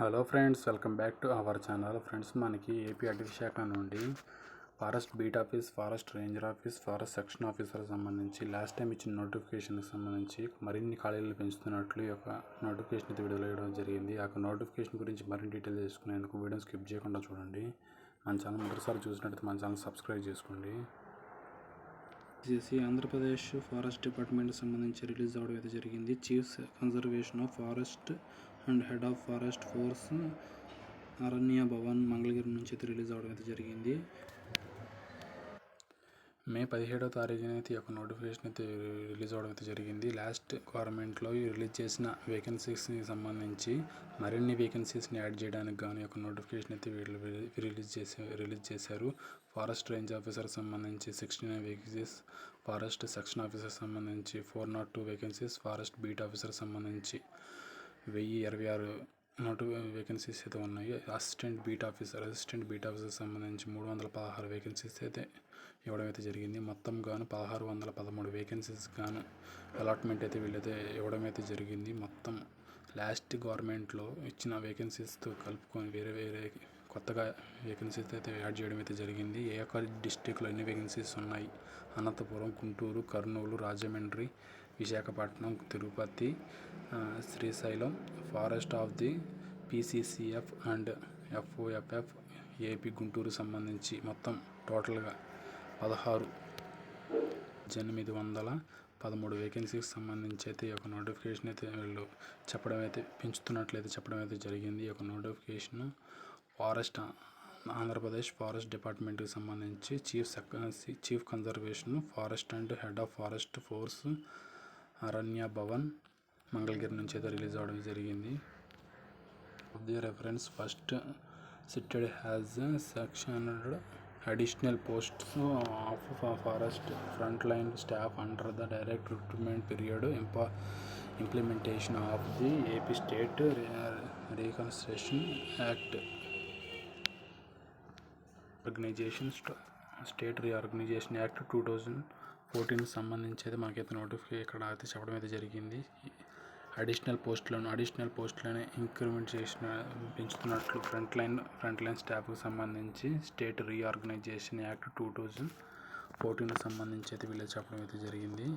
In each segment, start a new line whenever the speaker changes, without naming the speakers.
Hello friends, welcome back to our channel. Friends, మనకి AP అటవీ శాఖ నుండి forest beat office, forest ranger office, forest section officer సంబంధించి last time ఇచ్చిన నోటిఫికేషన్కి సంబంధించి మరిన్ని ఖాళీలు పెంచుతున్నట్లు ఈ యొక్క నోటిఫికేషన్ అయితే విడుదల చేయడం జరిగింది. ఆ నోటిఫికేషన్ గురించి మరిన్ని డీటెయిల్స్ తెలుసుకునేందుకు వీడియోని స్కిప్ చేయకుండా చూడండి. మన ఛానల్ మొదటిసారి చూసినట్లయితే మన ఛానల్ సబ్స్క్రైబ్ చేసుకోండి. ఆంధ్రప్రదేశ్ ఫారెస్ట్ డిపార్ట్మెంట్ సంబంధించి రిలీజ్ అవడం అయితే జరిగింది. Chief conservation of forest and head of forest force Aranya Bhavan Mangalagiri నుంచి అయితే రిలీజ్ అవడం అయితే జరిగింది. మే 17వ తారీఖున అయితే ఈ యొక్క నోటిఫికేషన్ అయితే రిలీజ్ అవడం అయితే జరిగింది. లాస్ట్ గవర్నమెంట్లో రిలీజ్ చేసిన వేకెన్సీస్కి సంబంధించి మరిన్ని వేకెన్సీస్ని యాడ్ చేయడానికి గాను యొక్క నోటిఫికేషన్ అయితే వీళ్ళు రిలీజ్ చేశారు. ఫారెస్ట్ రేంజ్ ఆఫీసర్ సంబంధించి 69 వేకెన్సీస్, ఫారెస్ట్ సెక్షన్ ఆఫీసర్ సంబంధించి 402 వేకెన్సీస్, ఫారెస్ట్ బీట్ ఆఫీసర్ సంబంధించి 1026 వేకెన్సీస్ అయితే ఉన్నాయి. అసిస్టెంట్ బీట్ ఆఫీసర్ సంబంధించి 316 వేకెన్సీస్ అయితే ఇవ్వడం అయితే జరిగింది. మొత్తం గాను 1613 వేకెన్సీస్ గాను అలాట్మెంట్ అయితే వీళ్ళైతే ఇవ్వడం అయితే జరిగింది. మొత్తం లాస్ట్ గవర్నమెంట్లో ఇచ్చిన వేకెన్సీస్తో కలుపుకొని వేరే కొత్తగా వేకెన్సీస్ అయితే యాడ్ చేయడం అయితే జరిగింది. ఏ ఒక్క డిస్టిక్లో ఎన్ని వేకెన్సీస్ ఉన్నాయి? Anantapuram, Guntur, Kurnool, Rajahmundry, Visakhapatnam, Tirupati, Srisailam, forest of the PCCF and FOFF AP Guntur సంబంధించి మొత్తం టోటల్గా 16,813 వేకెన్సీకి సంబంధించి అయితే ఈ యొక్క నోటిఫికేషన్ అయితే వీళ్ళు చెప్పడం అయితే జరిగింది. ఈ యొక్క నోటిఫికేషన్ ఆంధ్రప్రదేశ్ ఫారెస్ట్ డిపార్ట్మెంట్కి సంబంధించి chief conservation forest and head of forest force Aranya Bhavan Mangalagiri నుంచి అయితే రిలీజ్ అవడం జరిగింది. The reference first cited has sanctioned additional posts of forest frontline staff under the direct recruitment period implementation of the AP State Reconstruction Act State Reorganization Act 2014 సంబంధించి అయితే మనకైతే notification ఇక్కడ అయితే చెప్పడం అయితే జరిగింది. అడిషనల్ పోస్టులను ఇంక్రిమెంట్ పెంచుతున్నట్లు ఫ్రంట్ లైన్ స్టాఫ్కి సంబంధించి స్టేట్ రీఆర్గనైజేషన్ యాక్ట్ 2014 సంబంధించి అయితే వీళ్ళు చెప్పడం అయితే జరిగింది.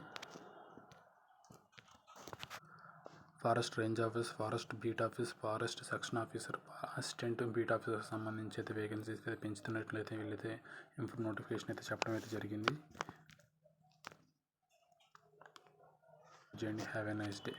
Forest range office, forest beat office, forest section officer, assistant beat officer సంబంధించి అయితే వేకెన్సీస్ అయితే పెంచుతున్నట్లయితే వీళ్ళైతే నోటిఫికేషన్ అయితే చెప్పడం అయితే జరిగింది. Have a nice day.